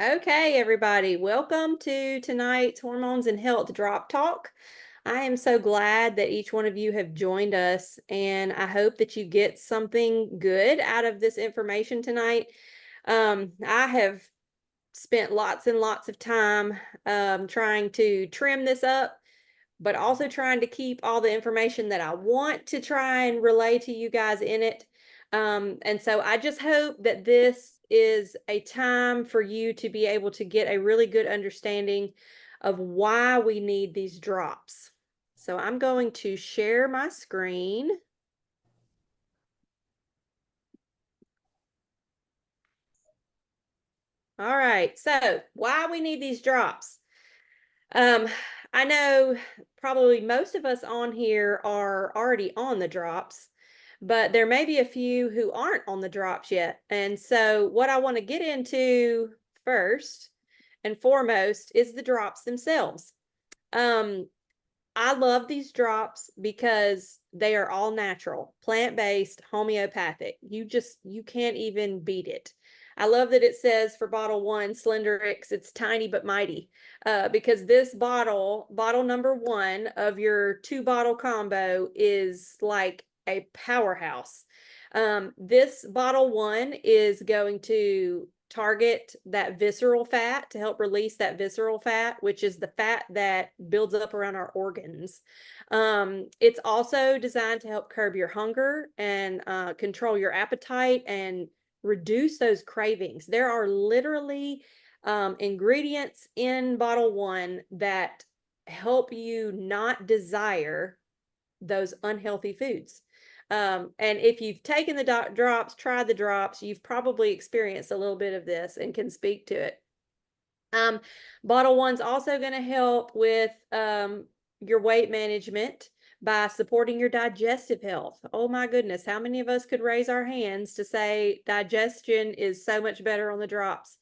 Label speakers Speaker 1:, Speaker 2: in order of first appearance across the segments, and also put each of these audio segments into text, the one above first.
Speaker 1: Okay, everybody, welcome to tonight's Hormones and Health Drop Talk. I am so glad that each one of you have joined us, and I hope that you get something good out of this information tonight. I have spent lots and lots of time trying to trim this up, but also trying to keep all the information that I want to try and relay to you guys in it. And so I just hope that this is a time for you to be able to get a really good understanding of why we need these drops. So I'm going to share my screen. All right, so why we need these drops. Um, I know probably most of us on here are already on the drops, but there may be a few who aren't on the drops yet. And so, what I want to get into first and foremost is the drops themselves. Um, I love these drops because they are all natural, plant-based, homeopathic. You can't even beat it. I love that it says for bottle one, Slendrix, it's tiny but mighty. Because this bottle number one of your 2 bottle combo is like a powerhouse. This bottle one is going to target that visceral fat to help release that visceral fat, which is the fat that builds up around our organs. It's also designed to help curb your hunger and control your appetite and reduce those cravings. There are literally ingredients in bottle one that help you not desire those unhealthy foods. And if you've taken the drops, tried the drops, you've probably experienced a little bit of this and can speak to it. Um, Bottle one's also going to help with your weight management by supporting your digestive health. Oh my goodness, how many of us could raise our hands to say digestion is so much better on the drops?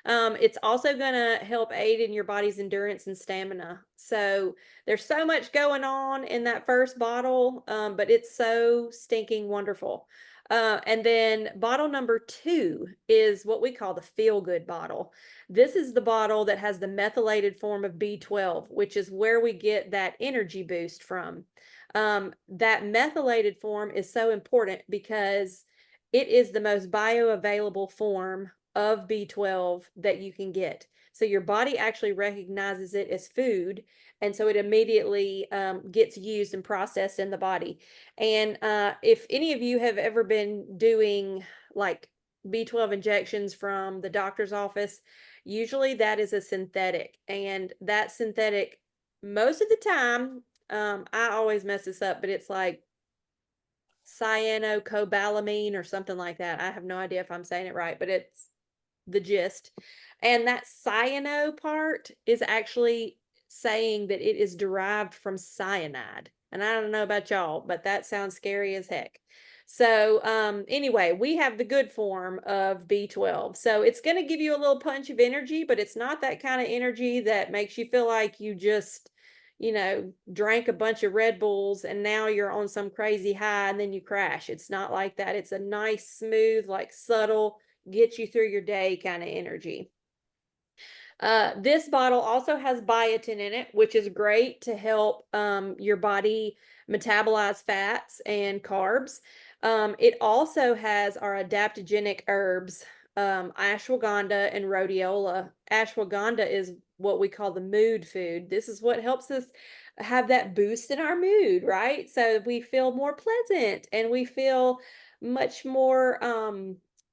Speaker 1: It's also going to help aid in your body's endurance and stamina. So there's so much going on in that first bottle, but it's so stinking wonderful. And then bottle number two is what we call the feel good bottle. This is the bottle that has the methylated form of B12, which is where we get that energy boost from. That methylated form is so important because it is the most bioavailable form of B12 that you can get. So your body actually recognizes it as food, and so it immediately gets used and processed in the body. And if any of you have ever been doing like B12 injections from the doctor's office, usually that is a synthetic, and that synthetic, most of the time, I always mess this up, but it's like cyanocobalamin or something like that. I have no idea if I'm saying it right, but it's the gist. And that cyano part is actually saying that it is derived from cyanide. And I don't know about y'all, but that sounds scary as heck. So anyway, we have the good form of B12. So it's going to give you a little punch of energy, but it's not that kind of energy that makes you feel like you just, drank a bunch of Red Bulls and now you're on some crazy high and then you crash. It's not like that. It's a nice, smooth, like subtle, get you through your day kind of energy. This bottle also has biotin in it, which is great to help your body metabolize fats and carbs. It also has our adaptogenic herbs, ashwagandha and rhodiola. Ashwagandha is what we call the mood food. This is what helps us have that boost in our mood, right? So we feel more pleasant and we feel much more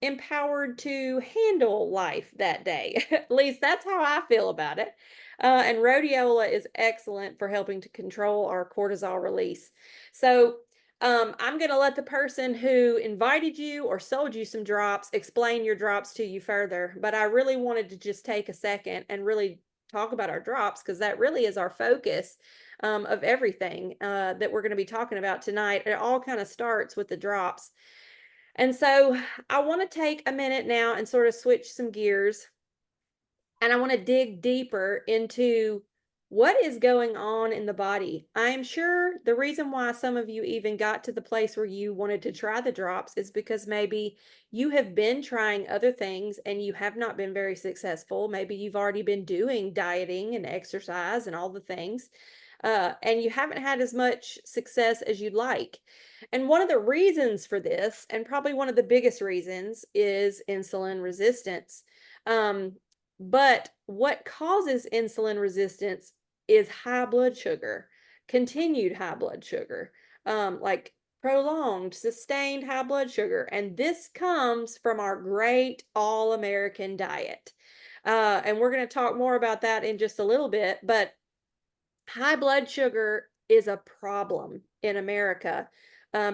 Speaker 1: empowered to handle life that day. At least that's how I feel about it. And rhodiola is excellent for helping to control our cortisol release. So I'm going to let the person who invited you or sold you some drops explain your drops to you further. But I really wanted to just take a second and really talk about our drops because that really is our focus of everything that we're going to be talking about tonight. It all kind of starts with the drops. And so I want to take a minute now and sort of switch some gears. And I want to dig deeper into What is going on in the body? I'm sure the reason why some of you even got to the place where you wanted to try the drops is because maybe you have been trying other things and you have not been very successful. Maybe you've already been doing dieting and exercise and all the things, and you haven't had as much success as you'd like. And one of the reasons for this, and probably one of the biggest reasons, is insulin resistance. Um, but what causes insulin resistance is high blood sugar, continued high blood sugar, like prolonged, sustained high blood sugar. And this comes from our great all American diet. And we're going to talk more about that in just a little bit. But high blood sugar is a problem in America,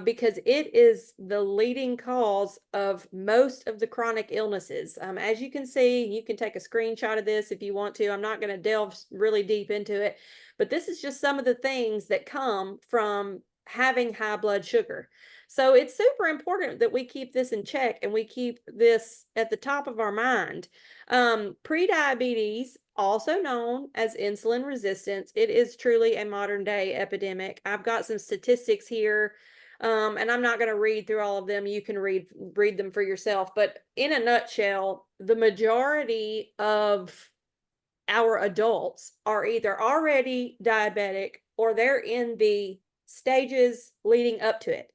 Speaker 1: because it is the leading cause of most of the chronic illnesses. As you can see, you can take a screenshot of this if you want to. I'm not going to delve really deep into it, but this is just some of the things that come from having high blood sugar. So it's super important that we keep this in check and we keep this at the top of our mind. Prediabetes, also known as insulin resistance, it is truly a modern day epidemic. I've got some statistics here, and I'm not going to read through all of them. You can read them for yourself. But in a nutshell, the majority of our adults are either already diabetic or they're in the stages leading up to it.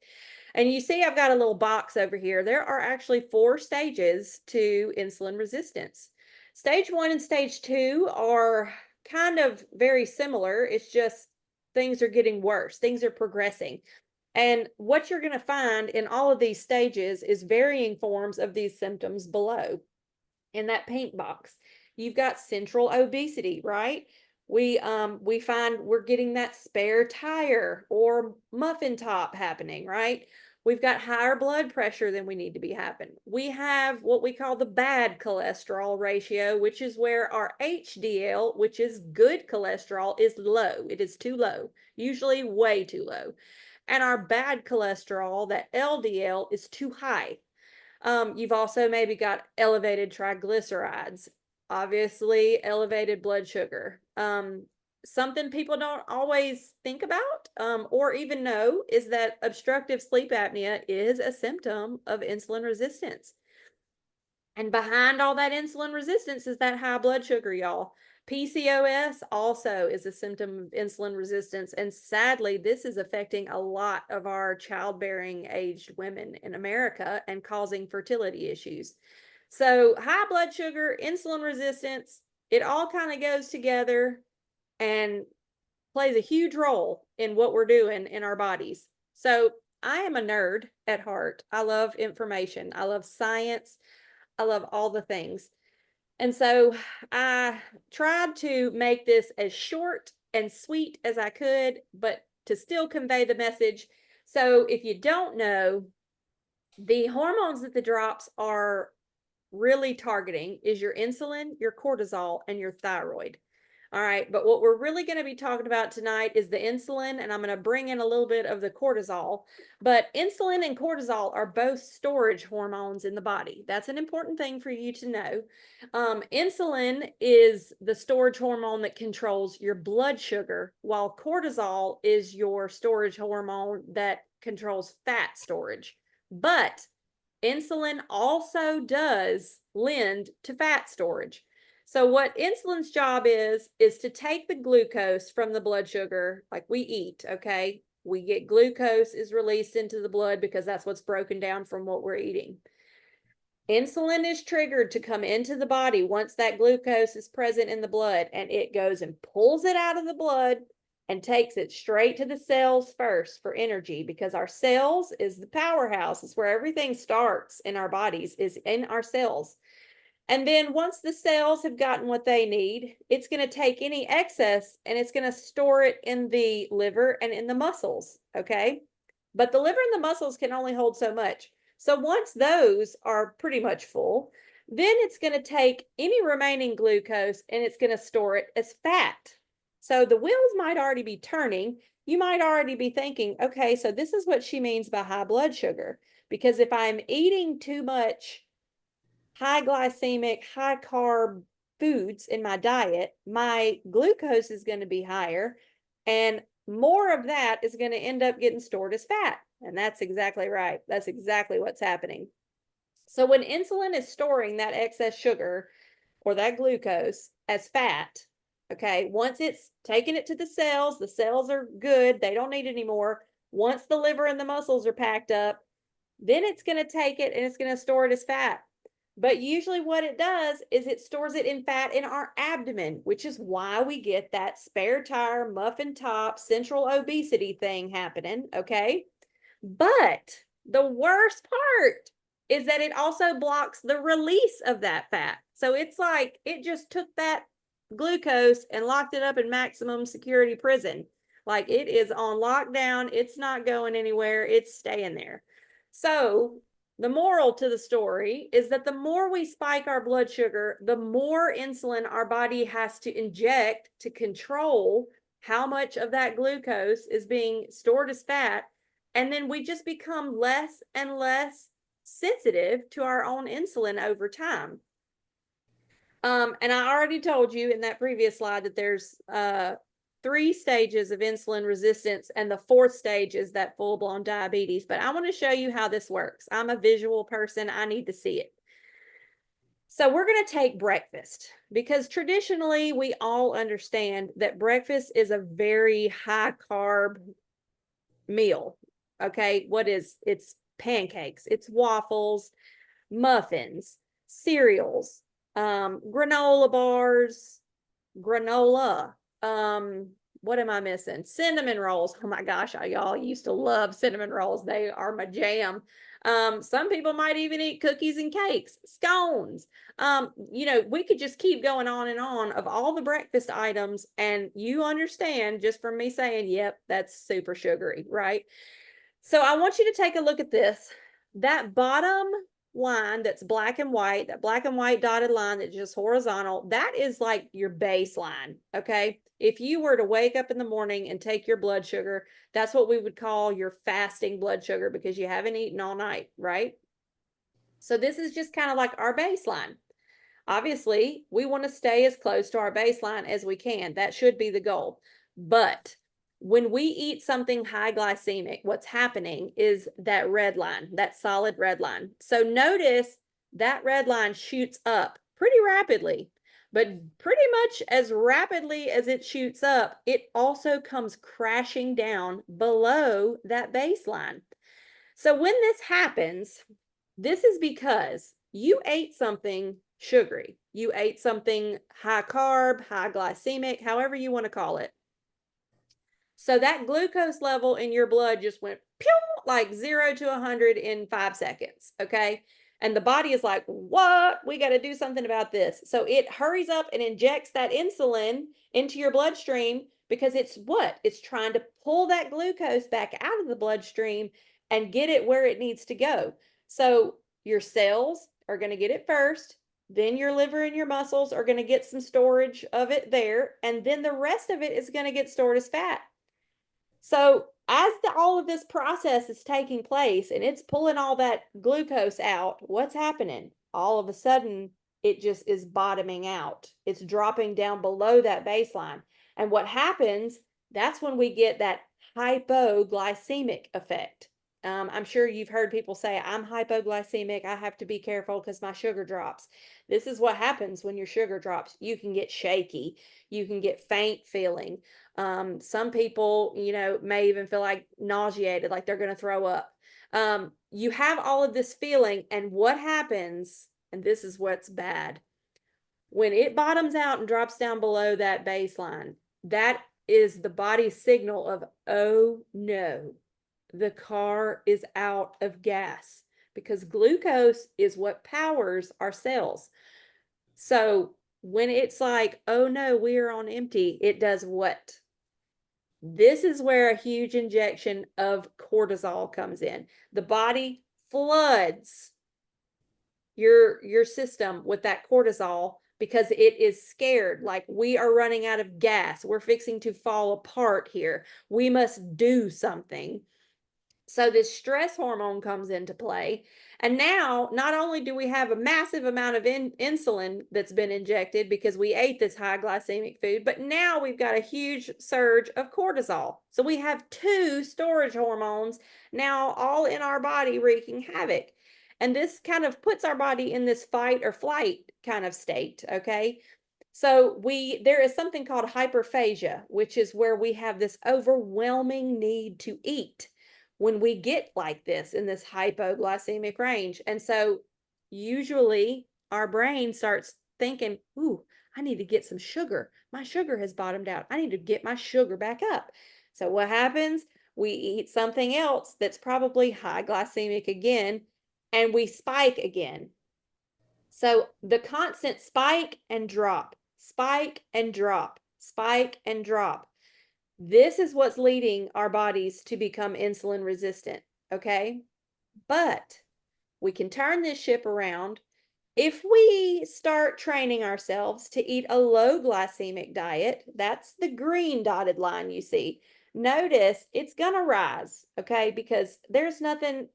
Speaker 1: And you see, I've got a little box over here. There are actually 4 stages to insulin resistance. Stage 1 and stage 2 are kind of very similar. It's just things are getting worse, things are progressing. And what you're going to find in all of these stages is varying forms of these symptoms below in that pink box. You've got central obesity, right? We find we're getting that spare tire or muffin top happening, right? We've got higher blood pressure than we need to be having. We have what we call the bad cholesterol ratio, which is where our HDL, which is good cholesterol, is low. It is too low, usually way too low. And our bad cholesterol, that LDL, is too high. You've also maybe got elevated triglycerides, obviously elevated blood sugar. Something people don't always think about, or even know, is that obstructive sleep apnea is a symptom of insulin resistance. And behind all that insulin resistance is that high blood sugar, y'all. PCOS also is a symptom of insulin resistance. And sadly, this is affecting a lot of our childbearing aged women in America and causing fertility issues. So, high blood sugar, insulin resistance, it all kind of goes together and plays a huge role in what we're doing in our bodies. So, I am a nerd at heart. I love information, I love science, I love all the things. And so I tried to make this as short and sweet as I could, but to still convey the message. So if you don't know, the hormones that the drops are really targeting is your insulin, your cortisol, and your thyroid. All right, but what we're really going to be talking about tonight is the insulin, and I'm going to bring in a little bit of the cortisol. But insulin and cortisol are both storage hormones in the body. That's an important thing for you to know. Insulin is the storage hormone that controls your blood sugar, while cortisol is your storage hormone that controls fat storage. But insulin also does lend to fat storage. So what insulin's job is to take the glucose from the blood sugar, like we eat, okay? We get glucose is released into the blood because that's what's broken down from what we're eating. Insulin is triggered to come into the body once that glucose is present in the blood, and it goes and pulls it out of the blood and takes it straight to the cells first for energy, because our cells is the powerhouse. It's where everything starts in our bodies, is in our cells. And then once the cells have gotten what they need, it's going to take any excess and it's going to store it in the liver and in the muscles, okay? But the liver and the muscles can only hold so much. So once those are pretty much full, then it's going to take any remaining glucose and it's going to store it as fat. So the wheels might already be turning. You might already be thinking, okay, so this is what she means by high blood sugar. Because if I'm eating too much high glycemic, high carb foods in my diet, my glucose is going to be higher, and more of that is going to end up getting stored as fat. And that's exactly right. That's exactly what's happening. So when insulin is storing that excess sugar or that glucose as fat, okay, once it's taken it to the cells are good, they don't need it anymore. Once the liver and the muscles are packed up, then it's going to take it and it's going to store it as fat. But usually what it does is it stores it in fat in our abdomen, which is why we get that spare tire, muffin top, central obesity thing happening, okay? But the worst part is that it also blocks the release of that fat. So it's like it just took that glucose and locked it up in maximum security prison. Like it is on lockdown. It's not going anywhere. It's staying there. So the moral to the story is that the more we spike our blood sugar, the more insulin our body has to inject to control how much of that glucose is being stored as fat. And then we just become less and less sensitive to our own insulin over time. And I already told you in that previous slide that there's 3 stages of insulin resistance, and the 4th stage is that full-blown diabetes. But I want to show you how this works. I'm a visual person. I need to see it. So we're going to take breakfast because traditionally we all understand that breakfast is a very high carb meal. Okay, it's pancakes, it's waffles, muffins, cereals, granola bars, granola. What am I missing? Cinnamon rolls. Oh my gosh, y'all used to love cinnamon rolls. They are my jam. Some people might even eat cookies and cakes, scones. We could just keep going on and on of all the breakfast items, and you understand just from me saying, yep, that's super sugary, right? So I want you to take a look at this. That bottom line that's black and white, that black and white dotted line that's just horizontal, that is like your baseline, okay? If you were to wake up in the morning and take your blood sugar, that's what we would call your fasting blood sugar because you haven't eaten all night, right? So this is just kind of like our baseline. Obviously, we want to stay as close to our baseline as we can. That should be the goal. But when we eat something high glycemic, what's happening is that red line, that solid red line. So notice that red line shoots up pretty rapidly, but pretty much as rapidly as it shoots up, it also comes crashing down below that baseline. So when this happens, this is because you ate something sugary. You ate something high carb, high glycemic, however you want to call it. So that glucose level in your blood just went pew, like 0 to 100 in 5 seconds, okay? And the body is like, what? We got to do something about this. So it hurries up and injects that insulin into your bloodstream because it's what? It's trying to pull that glucose back out of the bloodstream and get it where it needs to go. So your cells are going to get it first. Then your liver and your muscles are going to get some storage of it there. And then the rest of it is going to get stored as fat. So as all of this process is taking place and it's pulling all that glucose out, what's happening? All of a sudden, it just is bottoming out. It's dropping down below that baseline. And what happens, that's when we get that hypoglycemic effect. I'm sure you've heard people say, I'm hypoglycemic. I have to be careful because my sugar drops. This is what happens when your sugar drops. You can get shaky. You can get faint feeling. Some people, may even feel like nauseated, like they're going to throw up. You have all of this feeling, and what happens, and this is what's bad, when it bottoms out and drops down below that baseline, that is the body's signal of, oh no, the car is out of gas, because glucose is what powers our cells. So when it's like, oh no, we are on empty, it does what? This is where a huge injection of cortisol comes in. The body floods your system with that cortisol because it is scared, like we are running out of gas. We're fixing to fall apart here. We must do something. So this stress hormone comes into play. And now, not only do we have a massive amount of insulin that's been injected because we ate this high glycemic food, but now we've got a huge surge of cortisol. So we have two storage hormones now all in our body wreaking havoc. And this kind of puts our body in this fight or flight kind of state, okay? So there is something called hyperphagia, which is where we have this overwhelming need to eat when we get like this in this hypoglycemic range. And so usually our brain starts thinking, ooh, I need to get some sugar. My sugar has bottomed out. I need to get my sugar back up. So what happens? We eat something else that's probably high glycemic again, and we spike again. So the constant spike and drop, spike and drop, spike and drop. This is what's leading our bodies to become insulin resistant, okay? But we can turn this ship around if we start training ourselves to eat a low glycemic diet. That's the green dotted line you see. Notice it's going to rise, okay? Because there's nothing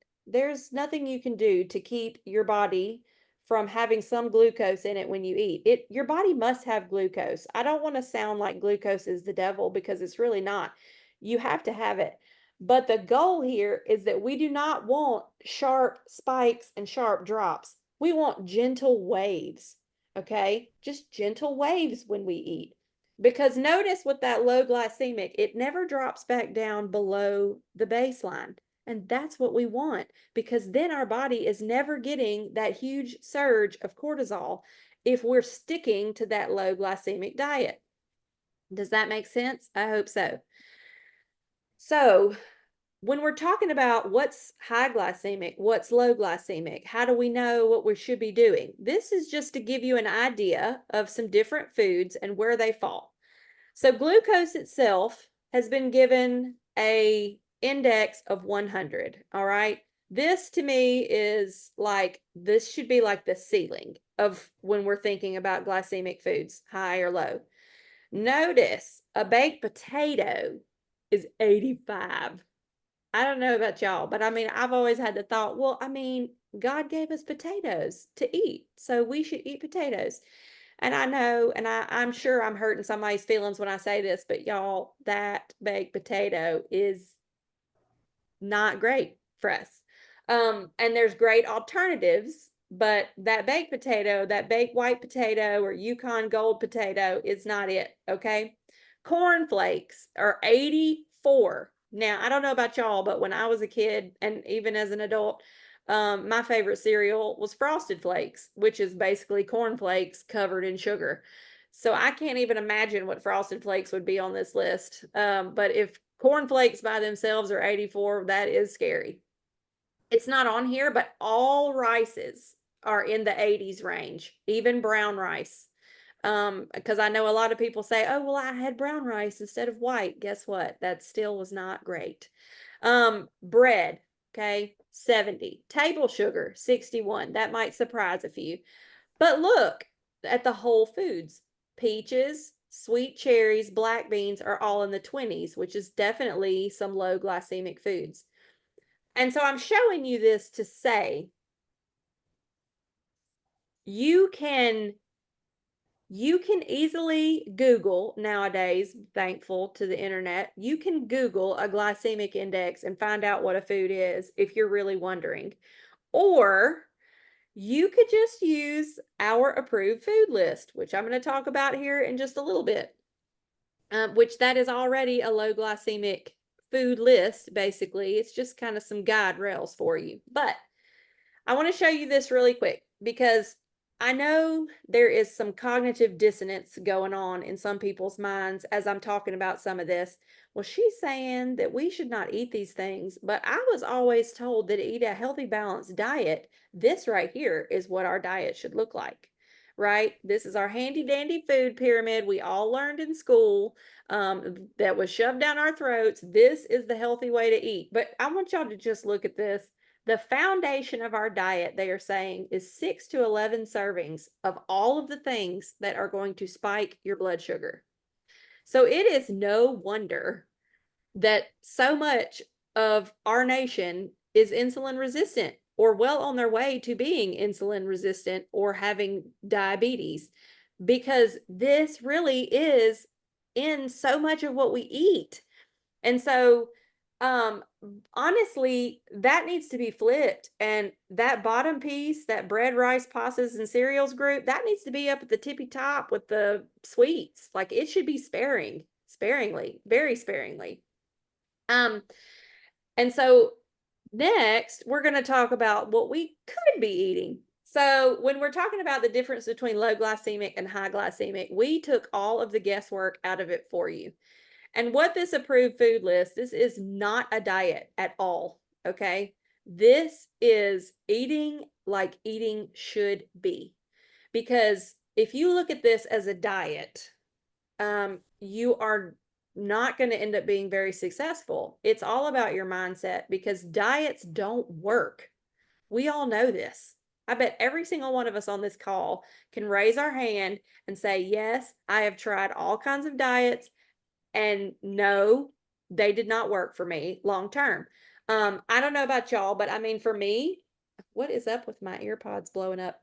Speaker 1: you can do to keep your body from having some glucose in it when you eat. Your body must have glucose. I don't want to sound like glucose is the devil because it's really not. You have to have it. But the goal here is that we do not want sharp spikes and sharp drops. We want gentle waves, okay? Just gentle waves when we eat. Because notice with that low glycemic, it never drops back down below the baseline. And that's what we want because then our body is never getting that huge surge of cortisol if we're sticking to that low glycemic diet. Does that make sense? I hope so. So, when we're talking about what's high glycemic, what's low glycemic, how do we know what we should be doing? This is just to give you an idea of some different foods and where they fall. So glucose itself has been given a index of 100, all right? This to me is like, this should be like the ceiling of when we're thinking about glycemic foods, high or low. Notice a baked potato is 85. I don't know about y'all, but I mean, I've always had the thought, well, I mean, God gave us potatoes to eat, so we should eat potatoes. And I know, and I'm sure I'm hurting somebody's feelings when I say this, but y'all, that baked potato is not great for us. And there's great alternatives, but that baked potato, that baked white potato or Yukon Gold potato is not it, okay? Corn flakes are 84. Now, I don't know about y'all, but when I was a kid and even as an adult, my favorite cereal was Frosted Flakes, which is basically corn flakes covered in sugar. So I can't even imagine what Frosted Flakes would be on this list. But if corn flakes by themselves are 84, that is scary. It's not on here, but all rices are in the 80s range, even brown rice. Because I know a lot of people say, oh, well, I had brown rice instead of white. Guess what? That still was not great. Bread, okay, 70. Table sugar, 61. That might surprise a few. But look at the whole foods. Peaches, sweet cherries, black beans are all in the 20s, which is definitely some low glycemic foods. And so I'm showing you this to say you can easily Google nowadays, thankful to the internet, you can Google a glycemic index and find out what a food is if you're really wondering. Or you could just use our approved food list, which I'm going to talk about here in just a little bit, which that is already a low glycemic food list, basically. It's just kind of some guide rails for you. But I want to show you this really quick because I know there is some cognitive dissonance going on in some people's minds as I'm talking about some of this. Well, she's saying that we should not eat these things, but I was always told that to eat a healthy, balanced diet, this right here is what our diet should look like, right? This is our handy dandy food pyramid we all learned in school that was shoved down our throats. This is the healthy way to eat. But I want y'all to just look at this. The foundation of our diet, they are saying, is 6 to 11 servings of all of the things that are going to spike your blood sugar. So it is no wonder that so much of our nation is insulin resistant or well on their way to being insulin resistant or having diabetes, because this really is in so much of what we eat. And so, um, honestly, that needs to be flipped. And that bottom piece, that bread, rice, pastas, and cereals group, that needs to be up at the tippy top with the sweets. Like it should be sparingly, very sparingly. Um, and so next, we're going to talk about what we could be eating. So, when we're talking about the difference between low glycemic and high glycemic, we took all of the guesswork out of it for you. And what this approved food list, this is not a diet at all. Okay. This is eating like eating should be. Because if you look at this as a diet, you are not going to end up being very successful. It's all about your mindset because diets don't work. We all know this. I bet every single one of us on this call can raise our hand and say, yes, I have tried all kinds of diets and no, they did not work for me long term. I don't know about y'all, but I mean, for me, what is up with my ear pods blowing up?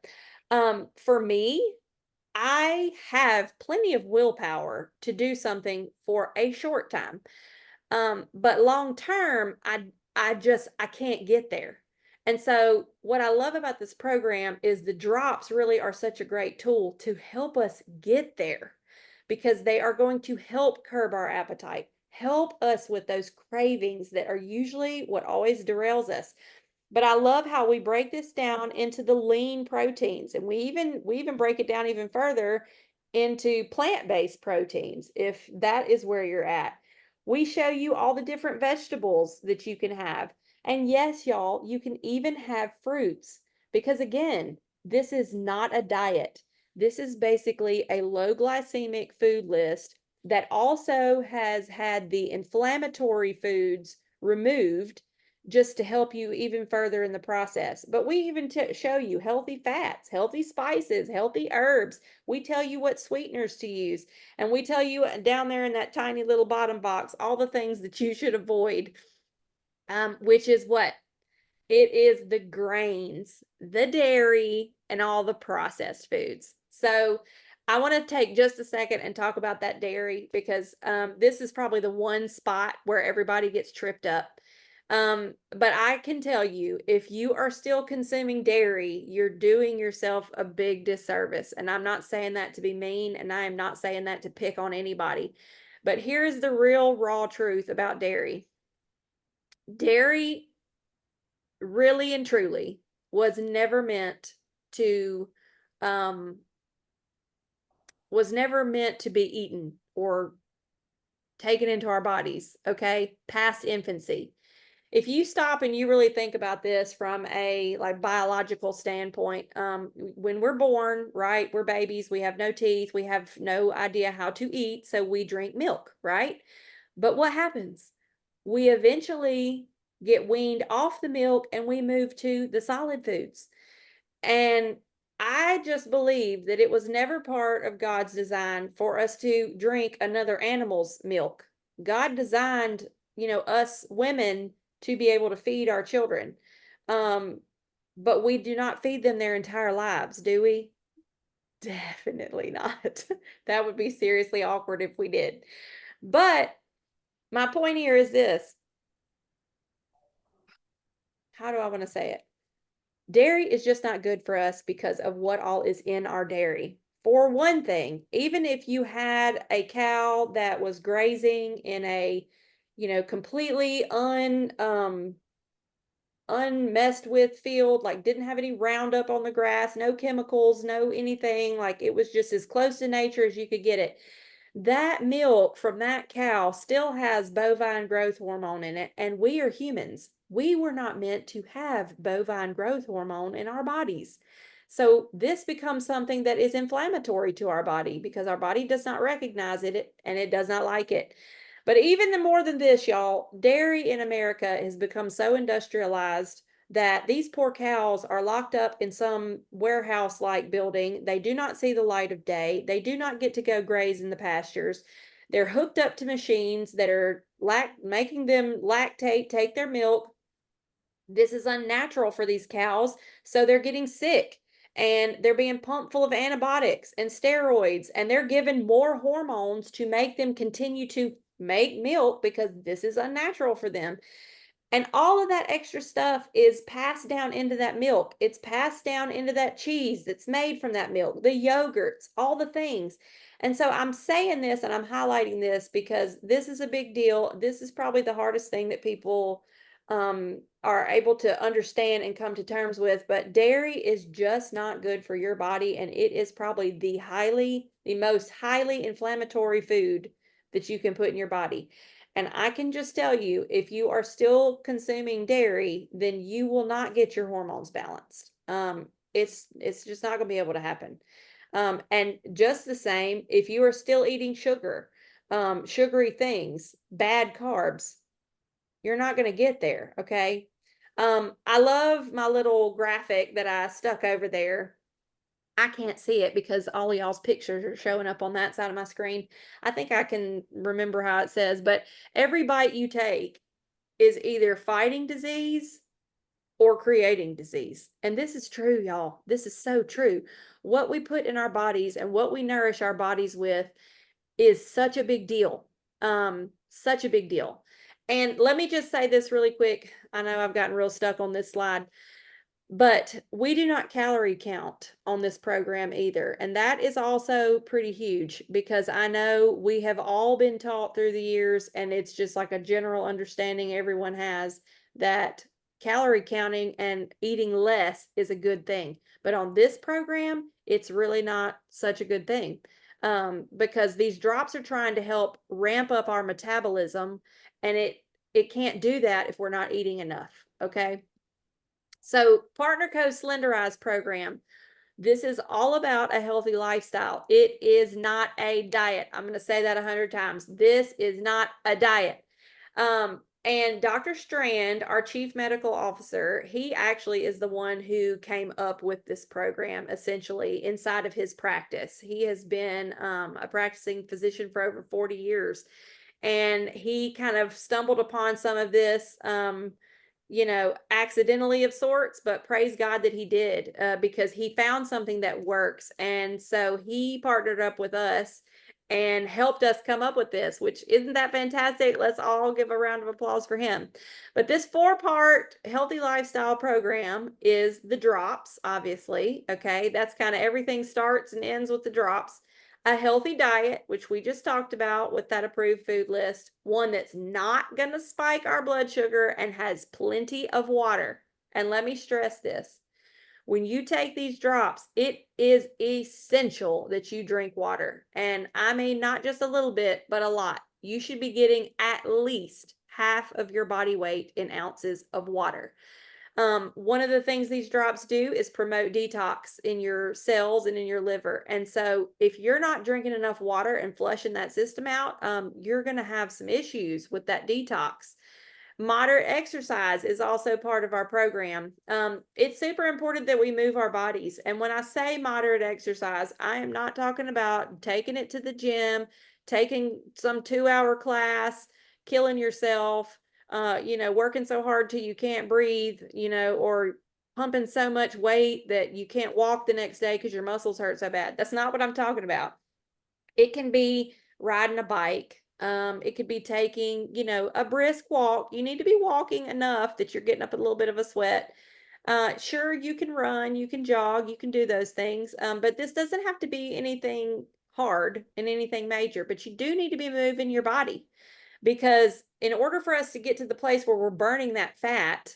Speaker 1: For me, I have plenty of willpower to do something for a short time. But long term, I can't get there. And so what I love about this program is the drops really are such a great tool to help us get there because they are going to help curb our appetite, help us with those cravings that are usually what always derails us. But I love how we break this down into the lean proteins, and we even break it down even further into plant-based proteins if that is where you're at. We show you all the different vegetables that you can have. And yes, y'all, you can even have fruits because again, this is not a diet. This is basically a low glycemic food list that also has had the inflammatory foods removed just to help you even further in the process. But we even show you healthy fats, healthy spices, healthy herbs. We tell you what sweeteners to use. And we tell you down there in that tiny little bottom box, all the things that you should avoid, which is what? It is the grains, the dairy, and all the processed foods. So I want to take just a second and talk about that dairy because this is probably the one spot where everybody gets tripped up. But I can tell you, if you are still consuming dairy, you're doing yourself a big disservice. And I'm not saying that to be mean, and I am not saying that to pick on anybody. But here's the real raw truth about dairy. Dairy really and truly was never meant to um be eaten or taken into our bodies, okay, past infancy. If you stop and you really think about this from a like biological standpoint, when we're born, right, we're babies, we have no teeth, we have no idea how to eat, so we drink milk, right? But what happens? We eventually get weaned off the milk and we move to the solid foods. And I just believe that it was never part of God's design for us to drink another animal's milk. God designed, us women to be able to feed our children. Um, but we do not feed them their entire lives, do we? Definitely not. That would be seriously awkward if we did. But my point here is this. How do I want to say it? Dairy is just not good for us because of what all is in our dairy. For one thing, even if you had a cow that was grazing in a, completely unmessed with field, like didn't have any Roundup on the grass, no chemicals, no anything, like it was just as close to nature as you could get it. That milk from that cow still has bovine growth hormone in it, and we are humans. We were not meant to have bovine growth hormone in our bodies. So this becomes something that is inflammatory to our body because our body does not recognize it and it does not like it. But even more than this, y'all, dairy in America has become so industrialized that these poor cows are locked up in some warehouse-like building. They do not see the light of day. They do not get to go graze in the pastures. They're hooked up to machines that are making them lactate, take their milk. This is unnatural for these cows, so they're getting sick and they're being pumped full of antibiotics and steroids, and they're given more hormones to make them continue to make milk because this is unnatural for them. And all of that extra stuff is passed down into that milk. It's passed down into that cheese that's made from that milk, the yogurts, all the things. And so I'm saying this and I'm highlighting this because this is a big deal. This is probably the hardest thing that people are able to understand and come to terms with. But dairy is just not good for your body, and it is probably the most highly inflammatory food that you can put in your body. And I can just tell you, if you are still consuming dairy, then you will not get your hormones balanced. It's just not going to be able to happen. And just the same, if you are still eating sugar, sugary things, bad carbs, you're not going to get there. Okay. I love my little graphic that I stuck over there. I can't see it because all of y'all's pictures are showing up on that side of my screen. I think I can remember how it says, but every bite you take is either fighting disease or creating disease. And this is true, y'all. This is so true. What we put in our bodies and what we nourish our bodies with is such a big deal. Such a big deal. And let me just say this really quick. I know I've gotten real stuck on this slide. But we do not calorie count on this program either. And that is also pretty huge because I know we have all been taught through the years, and it's just like a general understanding everyone has, that calorie counting and eating less is a good thing. But on this program, it's really not such a good thing, because these drops are trying to help ramp up our metabolism, and it can't do that if we're not eating enough. Okay. So Partner Co Slenderize program, this is all about a healthy lifestyle. It is not a diet. I'm going to say that 100 times. This is not a diet. And Dr. Strand, our chief medical officer, he actually is the one who came up with this program essentially inside of his practice. He has been a practicing physician for over 40 years. And he kind of stumbled upon some of this accidentally of sorts, but praise God that he did, because he found something that works. And so he partnered up with us and helped us come up with this, which isn't that fantastic? Let's all give a round of applause for him. But this 4-part healthy lifestyle program is the drops, obviously. Okay. That's kind of everything starts and ends with the drops. A healthy diet, which we just talked about with that approved food list, one that's not going to spike our blood sugar and has plenty of water. And let me stress this. When you take these drops, it is essential that you drink water. And I mean, not just a little bit, but a lot. You should be getting at least half of your body weight in ounces of water. One of the things these drops do is promote detox in your cells and in your liver. And so if you're not drinking enough water and flushing that system out, you're going to have some issues with that detox. Moderate exercise is also part of our program. It's super important that we move our bodies. And when I say moderate exercise, I am not talking about taking it to the gym, taking some 2-hour class, killing yourself, working so hard till you can't breathe, or pumping so much weight that you can't walk the next day because your muscles hurt so bad. That's not what I'm talking about. It can be riding a bike. It could be taking, a brisk walk. You need to be walking enough that you're getting up a little bit of a sweat. Sure, you can run, you can jog, you can do those things. But this doesn't have to be anything hard and anything major, but you do need to be moving your body, because in order for us to get to the place where we're burning that fat,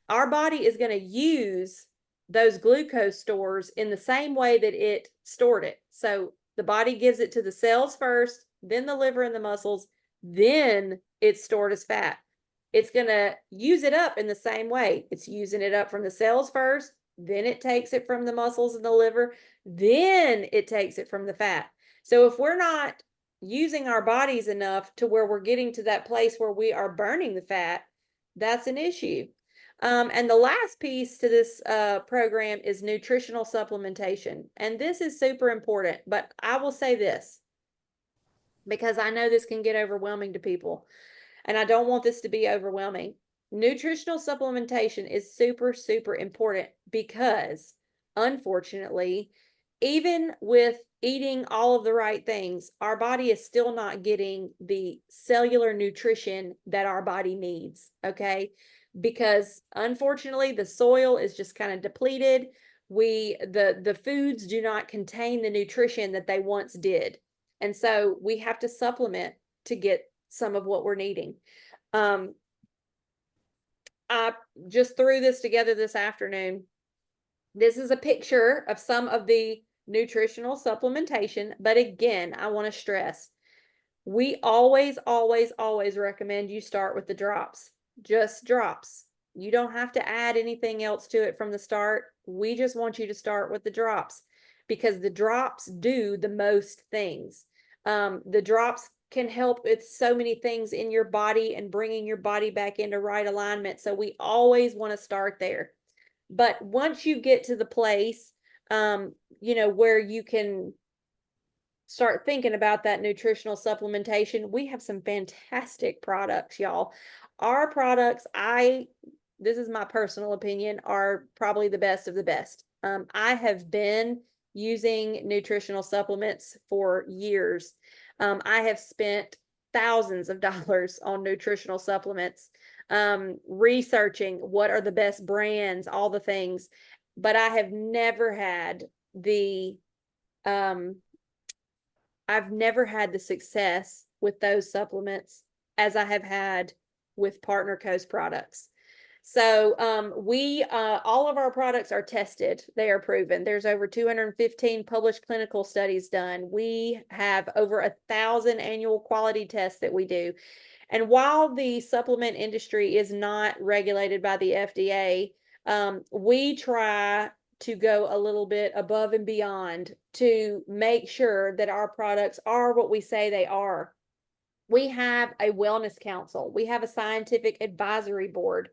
Speaker 1: our body is going to use those glucose stores in the same way that it stored it. So the body gives it to the cells first, then the liver and the muscles, then it's stored as fat. It's going to use it up in the same way. It's using it up from the cells first, then it takes it from the muscles and the liver, then it takes it from the fat. So if we're not using our bodies enough to where we're getting to that place where we are burning the fat, that's an issue. And the last piece to this program is nutritional supplementation. And this is super important, but I will say this. because I know this can get overwhelming to people, and I don't want this to be overwhelming. Nutritional supplementation is super, super important because, unfortunately, even with eating all of the right things, our body is still not getting the cellular nutrition that our body needs, okay? Because unfortunately, the soil is just kind of depleted. The foods do not contain the nutrition that they once did. And so we have to supplement to get some of what we're needing. I just threw this together this afternoon. This is a picture of some of the nutritional supplementation, but again, I want to stress, we always, always, always recommend you start with the drops, just drops. You don't have to add anything else to it from the start. We just want you to start with the drops because the drops do the most things. The drops can help with so many things in your body and bringing your body back into right alignment. So we always want to start there. But once you get to the place, where you can start thinking about that nutritional supplementation, we have some fantastic products, y'all. Our products, this is my personal opinion, are probably the best of the best. I have been using nutritional supplements for years. I have spent thousands of dollars on nutritional supplements, researching what are the best brands, all the things, but I have never had I've never had the success with those supplements as I have had with Partner Co's products. So all of our products are tested. They are proven. There's over 215 published clinical studies done. We have over 1,000 annual quality tests that we do. And while the supplement industry is not regulated by the FDA, we try to go a little bit above and beyond to make sure that our products are what we say they are. We have a wellness council. We have a scientific advisory board.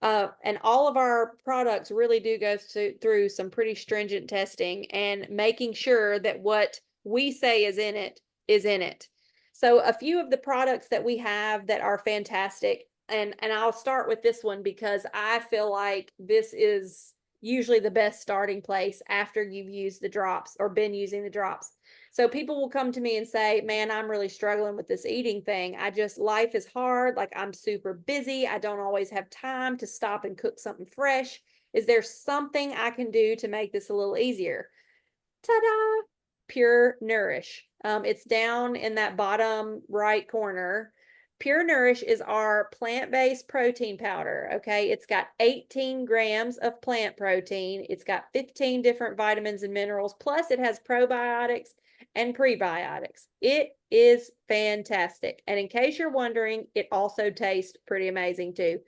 Speaker 1: And all of our products really do go through some pretty stringent testing and making sure that what we say is in it is in it. So a few of the products that we have that are fantastic, and I'll start with this one because I feel like this is usually the best starting place after you've used the drops or been using the drops. So people will come to me and say, man, I'm really struggling with this eating thing. Life is hard. Like I'm super busy. I don't always have time to stop and cook something fresh. Is there something I can do to make this a little easier? Ta-da! Pure Nourish. It's down in that bottom right corner. Pure Nourish is our plant-based protein powder, okay? It's got 18 grams of plant protein. It's got 15 different vitamins and minerals, plus it has probiotics and prebiotics. It is fantastic. And in case you're wondering, it also tastes pretty amazing too.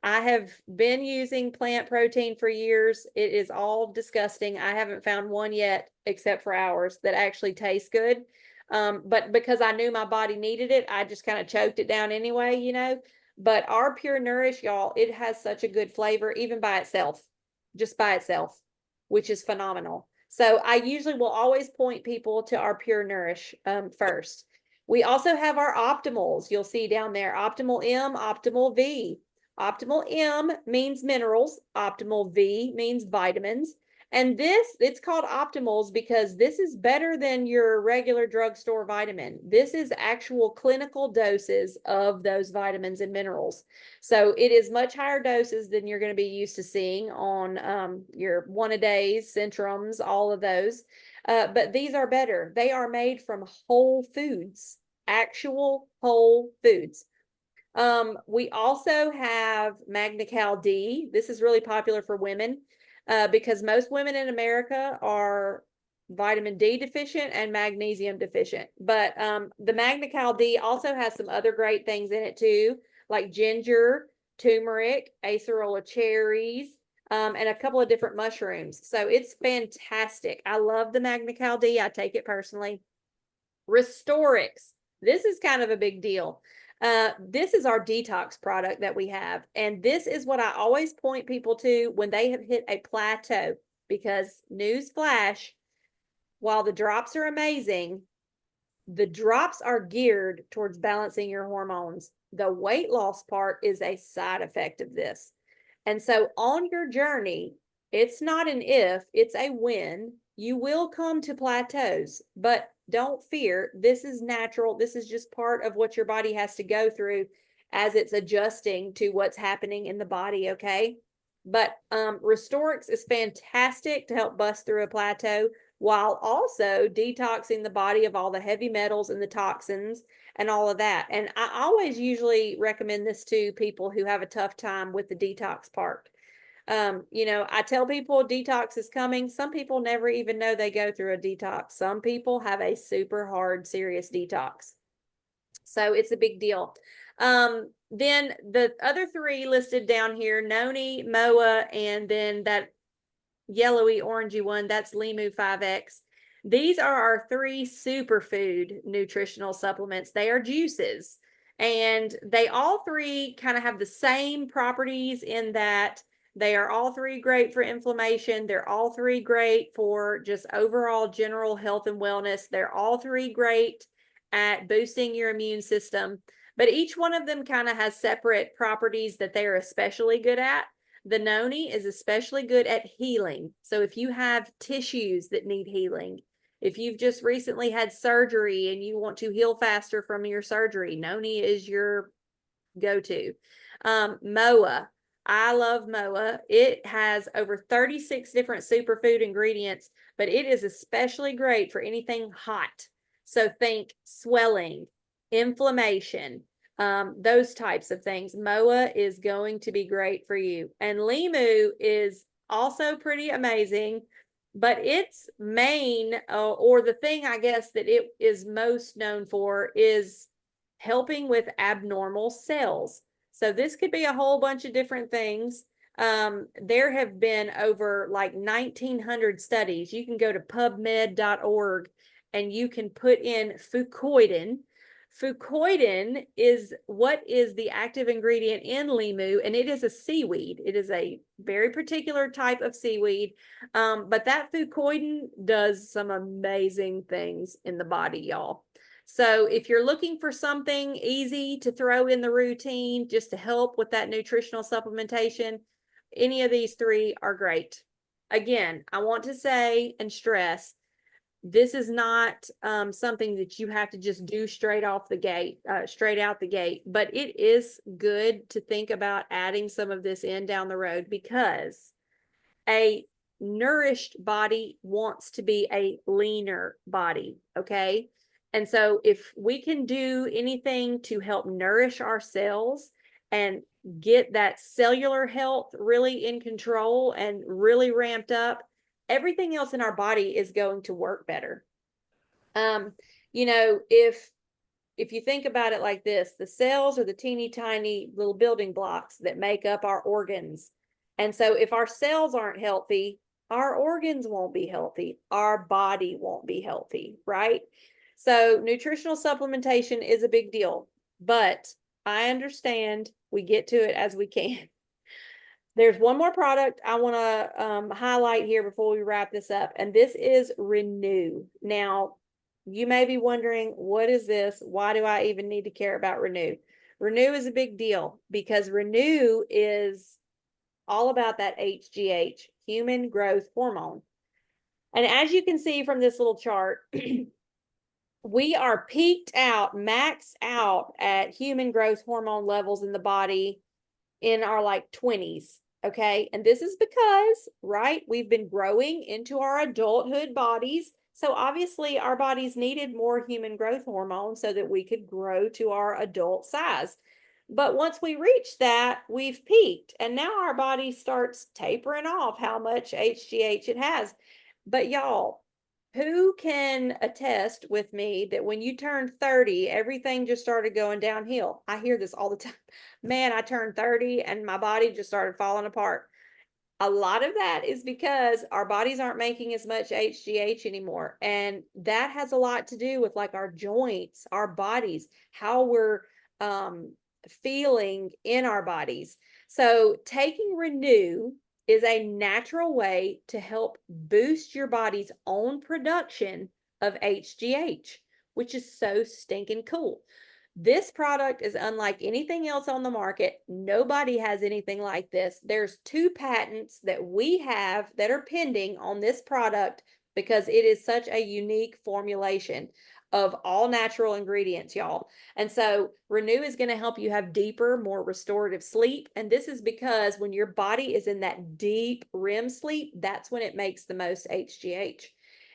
Speaker 1: I have been using plant protein for years. It is all disgusting. I haven't found one yet, except for ours, that actually tastes good. But because I knew my body needed it, I just kind of choked it down anyway. But our Pure Nourish, y'all, it has such a good flavor, even by itself, just by itself, which is phenomenal. So I usually will always point people to our Pure Nourish first. We also have our Optimals. You'll see down there, Optimal M, Optimal V. Optimal M means minerals. Optimal V means vitamins. And it's called Optimals because this is better than your regular drugstore vitamin. This is actual clinical doses of those vitamins and minerals. So it is much higher doses than you're going to be used to seeing on your one-a-days, Centrums, all of those. But these are better. They are made from whole foods, actual whole foods. We also have Magna-Cal D. This is really popular for women because most women in America are vitamin D deficient and magnesium deficient. But the Magna-Cal D also has some other great things in it too, like ginger, turmeric, acerola cherries, and a couple of different mushrooms. So it's fantastic. I love the Magna-Cal D. I take it personally. Restorix. This is kind of a big deal. This is our detox product that we have. And this is what I always point people to when they have hit a plateau, because news flash, while the drops are amazing, The drops are geared towards balancing your hormones. The weight loss part is a side effect of this. And so on your journey, it's not an if, it's a when. You will come to plateaus, but don't fear. This is natural. This is just part of what your body has to go through as it's adjusting to what's happening in the body, okay? But Restorix is fantastic to help bust through a plateau while also detoxing the body of all the heavy metals and the toxins and all of that. And I always usually recommend this to people who have a tough time with the detox part. I tell people detox is coming. Some people never even know they go through a detox. Some people have a super hard, serious detox. So it's a big deal. Then the other three listed down here, Noni, Moa, and then that yellowy orangey one, that's Limu 5X. These are our three superfood nutritional supplements. They are juices, and they all three kind of have the same properties in that they are all three great for inflammation. They're all three great for just overall general health and wellness. They're all three great at boosting your immune system, but each one of them kind of has separate properties that they're especially good at. The noni is especially good at healing. So if you have tissues that need healing, if you've just recently had surgery and you want to heal faster from your surgery, noni is your go-to. Moa, I love Moa. It has over 36 different superfood ingredients, but it is especially great for anything hot. So think swelling, inflammation, those types of things. Moa is going to be great for you. And Limu is also pretty amazing, but its main, or the thing I guess that it is most known for, is helping with abnormal cells. So this could be a whole bunch of different things. There have been over like 1,900 studies. You can go to pubmed.org and you can put in fucoidan. Fucoidan is what is the active ingredient in limu, and it is a seaweed. It is a very particular type of seaweed, but that fucoidan does some amazing things in the body, y'all. So if you're looking for something easy to throw in the routine just to help with that nutritional supplementation, any of these three are great. Again, I want to say and stress, this is not something that you have to just do straight out the gate, but it is good to think about adding some of this in down the road, because a nourished body wants to be a leaner body, okay? And so if we can do anything to help nourish our cells and get that cellular health really in control and really ramped up, everything else in our body is going to work better. If you think about it like this, the cells are the teeny tiny little building blocks that make up our organs. And so if our cells aren't healthy, our organs won't be healthy, our body won't be healthy, right? So nutritional supplementation is a big deal, but I understand we get to it as we can. There's one more product I want to highlight here before we wrap this up, and this is Renew. Now, you may be wondering, what is this? Why do I even need to care about Renew? Renew is a big deal because Renew is all about that HGH, human growth hormone. And as you can see from this little chart, we are peaked out, maxed out at human growth hormone levels in the body in our like 20s. Okay. And this is because, right, we've been growing into our adulthood bodies. So obviously our bodies needed more human growth hormone so that we could grow to our adult size. But once we reach that, we've peaked, and now our body starts tapering off how much HGH it has. But y'all, who can attest with me that when you turned 30, everything just started going downhill? I hear this all the time. Man, I turned 30 and my body just started falling apart. A lot of that is because our bodies aren't making as much HGH anymore. And that has a lot to do with like our joints, our bodies, how we're feeling in our bodies. So taking Renew is a natural way to help boost your body's own production of HGH. which is so stinking cool. This product is unlike anything else on the market. Nobody has anything like this. There's 2 patents that we have that are pending on this product because it is such a unique formulation of all natural ingredients, y'all. And so Renew is going to help you have deeper, more restorative sleep. And this is because when your body is in that deep REM sleep, that's when it makes the most HGH.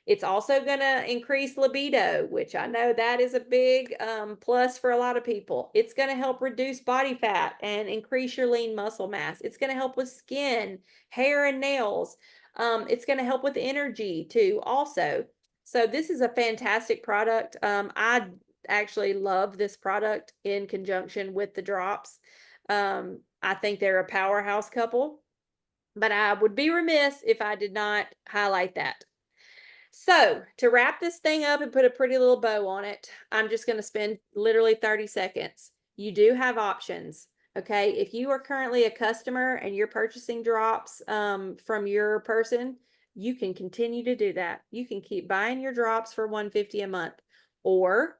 Speaker 1: It's also going to increase libido, which I know that is a big plus for a lot of people. It's going to help reduce body fat and increase your lean muscle mass. It's going to help with skin, hair, and nails. It's going to help with energy too, also. So this is a fantastic product. I actually love this product in conjunction with the drops. I think they're a powerhouse couple, but I would be remiss if I did not highlight that. So to wrap this thing up and put a pretty little bow on it, I'm just going to spend literally 30 seconds. You do have options. Okay. If you are currently a customer and you're purchasing drops from your person, you can continue to do that. You can keep buying your drops for $150 a month. Or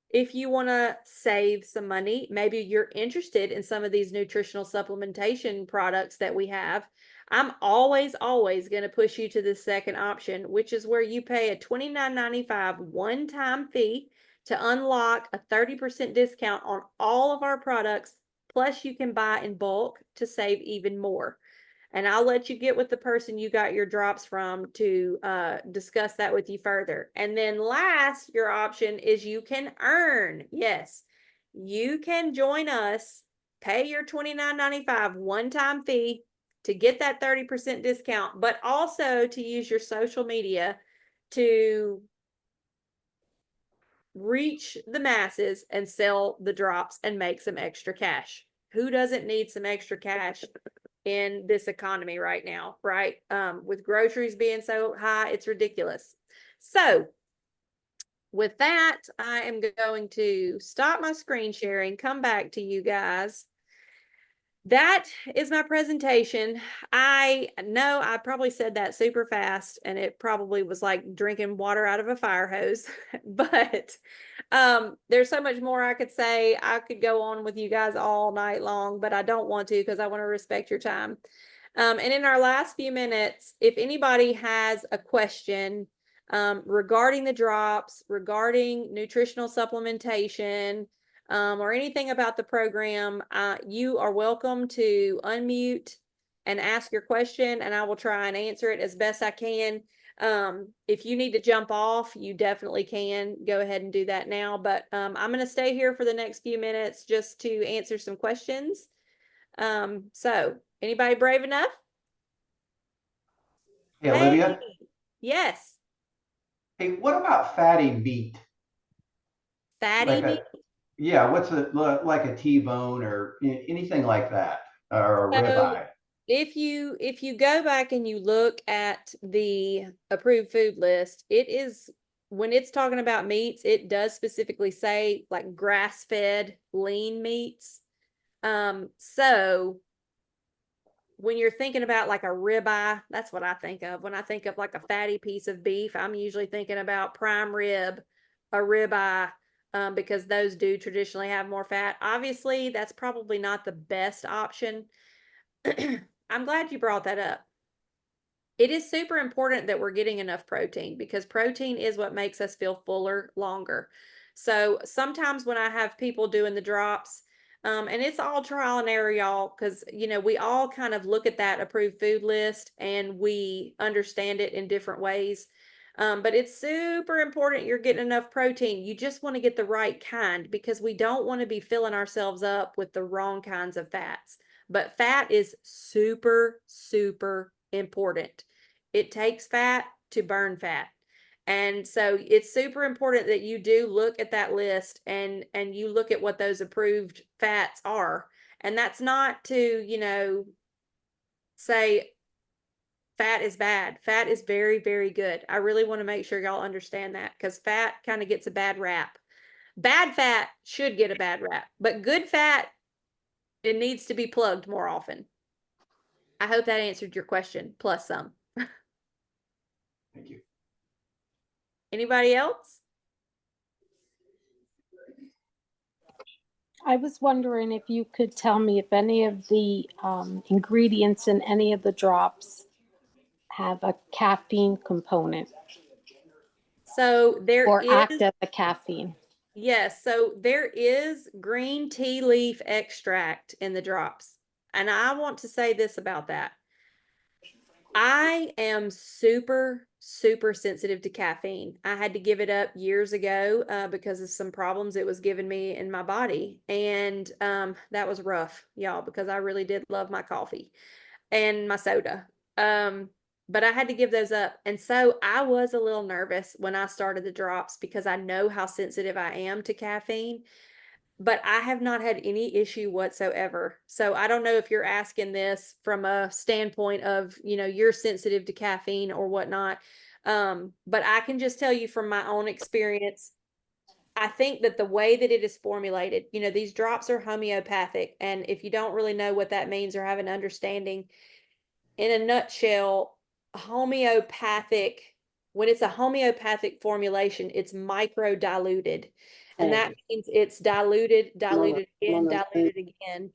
Speaker 1: if you want to save some money, maybe you're interested in some of these nutritional supplementation products that we have. I'm always going to push you to the second option, which is where you pay a $29.95 one-time fee to unlock a 30% discount on all of our products. Plus, you can buy in bulk to save even more. And I'll let you get with the person you got your drops from to discuss that with you further. And then last, your option is you can earn. Yes, you can join us, pay your $29.95 one-time fee to get that 30% discount, but also to use your social media to reach the masses and sell the drops and make some extra cash. Who doesn't need some extra cash in this economy right now, right? With groceries being so high, it's ridiculous. So with that, I am going to stop my screen sharing, come back to you guys. That is my presentation. I know I probably said that super fast and it probably was like drinking water out of a fire hose, but there's so much more I could say. I could go on with you guys all night long, but I don't want to because I want to respect your time. And in our last few minutes, if anybody has a question regarding the drops, regarding nutritional supplementation, or anything about the program, you are welcome to unmute and ask your question, and I will try and answer it as best I can. If you need to jump off, you definitely can go ahead and do that now, but I'm going to stay here for the next few minutes just to answer some questions. So anybody brave enough?
Speaker 2: Hey, Olivia.
Speaker 1: Yes.
Speaker 2: Hey, what about fatty meat?
Speaker 1: Fatty
Speaker 2: Like
Speaker 1: meat.
Speaker 2: yeah, what's like a T-bone or anything like that, or a
Speaker 1: So
Speaker 2: ribeye?
Speaker 1: if you go back and you look at the approved food list, it is when it's talking about meats, it does specifically say like grass-fed lean meats. So when you're thinking about like a ribeye, that's what I think of. When I think of like a fatty piece of beef, I'm usually thinking about prime rib, a ribeye, because those do traditionally have more fat. Obviously, that's probably not the best option. I'm glad you brought that up. It is super important that we're getting enough protein because protein is what makes us feel fuller longer. So sometimes when I have people doing the drops, and it's all trial and error, y'all, because we all kind of look at that approved food list and we understand it in different ways. But it's super important you're getting enough protein. You just want to get the right kind because we don't want to be filling ourselves up with the wrong kinds of fats. But fat is super, super important. It takes fat to burn fat. And so it's super important that you do look at that list and you look at what those approved fats are. And that's not to, say fat is bad. Fat is very, very good. I really want to make sure y'all understand that because fat kind of gets a bad rap. Bad fat should get a bad rap, but good fat, it needs to be plugged more often. I hope that answered your question, plus some.
Speaker 2: Thank you.
Speaker 1: Anybody else?
Speaker 3: I was wondering if you could tell me if any of the ingredients in any of the drops have a caffeine component
Speaker 1: So there
Speaker 3: or act
Speaker 1: is,
Speaker 3: as a caffeine.
Speaker 1: yes, so there is green tea leaf extract in the drops. And I want to say this about that. I am super, super sensitive to caffeine. I had to give it up years ago because of some problems it was giving me in my body. And that was rough, y'all, because I really did love my coffee and my soda. But I had to give those up. And so I was a little nervous when I started the drops because I know how sensitive I am to caffeine, but I have not had any issue whatsoever. So I don't know if you're asking this from a standpoint of, you're sensitive to caffeine or whatnot. But I can just tell you from my own experience, I think that the way that it is formulated, these drops are homeopathic. And if you don't really know what that means or have an understanding, in a nutshell, homeopathic, when it's a homeopathic formulation, it's micro diluted. And that means it's diluted, diluted again, diluted again.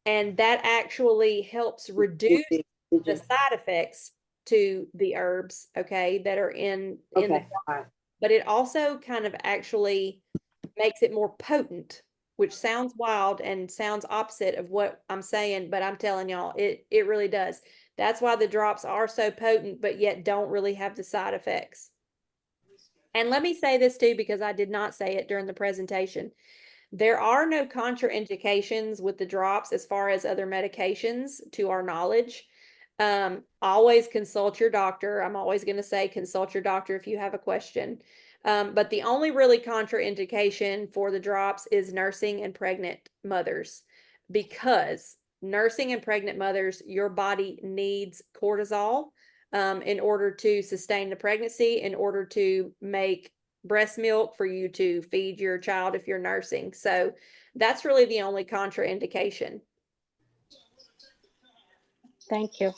Speaker 1: And that actually helps reduce the side effects to the herbs, okay, that are in the, but it also kind of actually makes it more potent, which sounds wild and sounds opposite of what I'm saying, but I'm telling y'all, it really does. That's why the drops are so potent, but yet don't really have the side effects. And let me say this too, because I did not say it during the presentation. There are no contraindications with the drops as far as other medications to our knowledge. Always consult your doctor. I'm always going to say consult your doctor if you have a question. But the only really contraindication for the drops is nursing and pregnant mothers, because nursing and pregnant mothers, your body needs cortisol in order to sustain the pregnancy, in order to make breast milk for you to feed your child if you're nursing. So that's really the only contraindication.
Speaker 3: Thank you.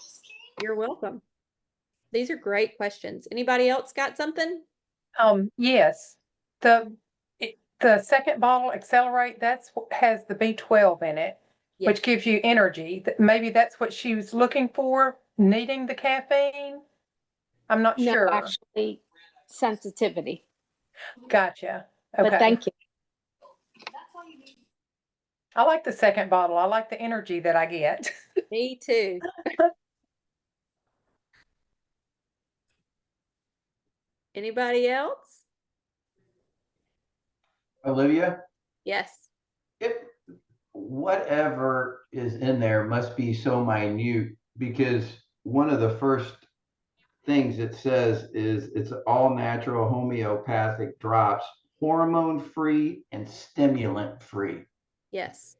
Speaker 1: You're welcome. These are great questions. Anybody else got something?
Speaker 4: Yes. The second bottle, Accelerate, that's has the B12 in it,
Speaker 1: Yes.
Speaker 4: which gives you energy. Maybe that's what she was looking for, needing the caffeine. I'm not
Speaker 3: No,
Speaker 4: sure.
Speaker 3: actually, sensitivity.
Speaker 4: Gotcha.
Speaker 3: But
Speaker 4: Okay.
Speaker 3: thank you.
Speaker 4: I like the second bottle. I like the energy that I get.
Speaker 1: Me too. Anybody else?
Speaker 2: Olivia,
Speaker 1: Yes.
Speaker 2: it, whatever is in there must be so minute, because one of the first things it says is it's all natural homeopathic drops, hormone free and stimulant free.
Speaker 1: Yes.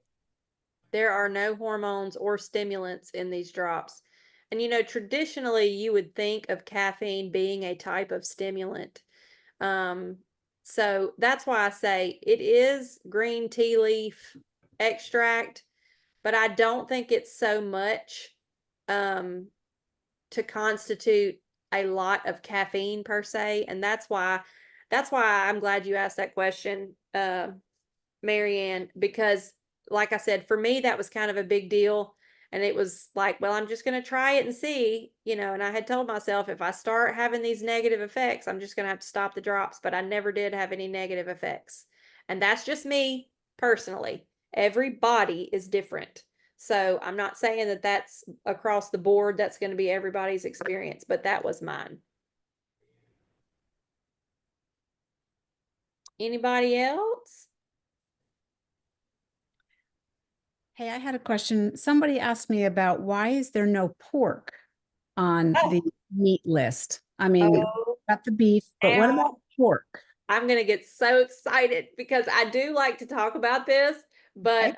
Speaker 1: There are no hormones or stimulants in these drops. And traditionally you would think of caffeine being a type of stimulant. So that's why I say it is green tea leaf extract, but I don't think it's so much to constitute a lot of caffeine per se. And that's why I'm glad you asked that question, Marianne, because like I said, for me, that was kind of a big deal. And it was like, well, I'm just going to try it and see, and I had told myself if I start having these negative effects, I'm just going to have to stop the drops. But I never did have any negative effects. And that's just me personally. Every body is different. So I'm not saying that that's across the board, that's going to be everybody's experience, but that was mine. Anybody else?
Speaker 5: Hey, I had a question. Somebody asked me about why is there no pork on the meat list? I mean, got the beef, but what about pork?
Speaker 1: I'm going to get so excited because I do like to talk about this, but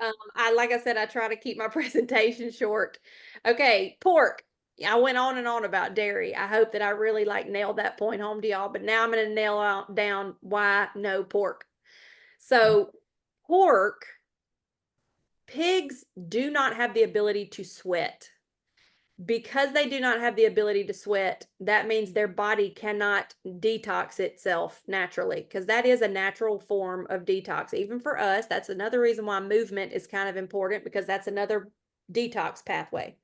Speaker 1: like I said, I try to keep my presentation short. Okay, pork. I went on and on about dairy. I hope that I really nailed that point home to y'all, but now I'm going to nail down why no pork. So pigs do not have the ability to sweat. because they do not have the ability to sweat, that means their body cannot detox itself naturally, because that is a natural form of detox. Even for us, that's another reason why movement is kind of important, because that's another detox pathway.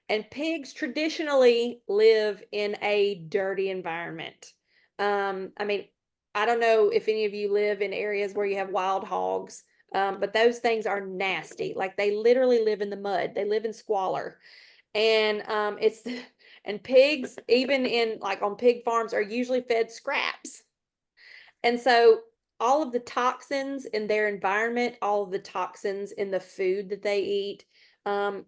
Speaker 1: And pigs traditionally live in a dirty environment. I mean, I don't know if any of you live in areas where you have wild hogs, but those things are nasty. Like, they literally live in the mud. They live in squalor. And it's and pigs, even in like on pig farms, are usually fed scraps. And so all of the toxins in their environment, all of the toxins in the food that they eat, um,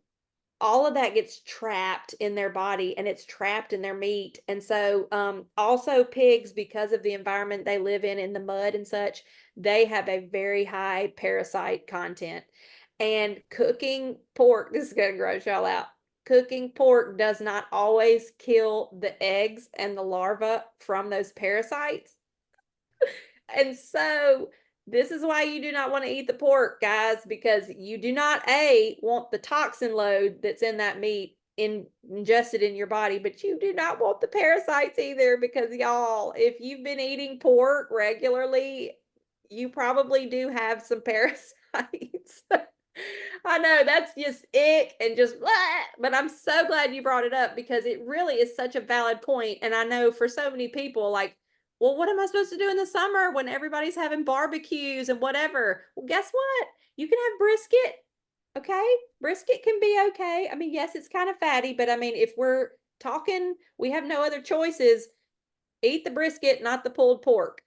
Speaker 1: all of that gets trapped in their body, and it's trapped in their meat. And so also pigs, because of the environment they live in the mud and such, they have a very high parasite content. And cooking pork, this is going to gross y'all out. Cooking pork does not always kill the eggs and the larvae from those parasites. And so this is why you do not want to eat the pork, guys, because you do not want the toxin load that's in that meat ingested in your body, but you do not want the parasites either, because y'all, if you've been eating pork regularly, you probably do have some parasites. I know that's just ick and just blah, but I'm so glad you brought it up, because it really is such a valid point. And I know for so many people, like, well, what am I supposed to do in the summer when everybody's having barbecues and whatever? Well, guess what? You can have brisket. Okay. Brisket can be okay. I mean, yes, it's kind of fatty, but I mean, if we're talking, we have no other choices. Eat the brisket, not the pulled pork.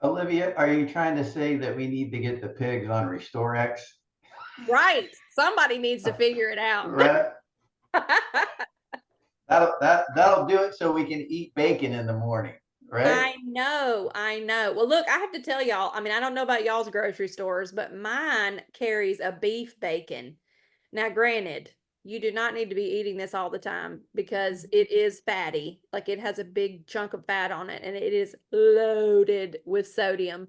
Speaker 2: Olivia, are you trying to say that we need to get the pigs on RestoreX?
Speaker 1: Right. Somebody needs to figure it out.
Speaker 2: Right. That'll do it, so we can eat bacon in the morning, right?
Speaker 1: I know. Well, look, I have to tell y'all, I mean, I don't know about y'all's grocery stores, but mine carries a beef bacon. Now, granted, you do not need to be eating this all the time, because it is fatty. Like, it has a big chunk of fat on it, and it is loaded with sodium.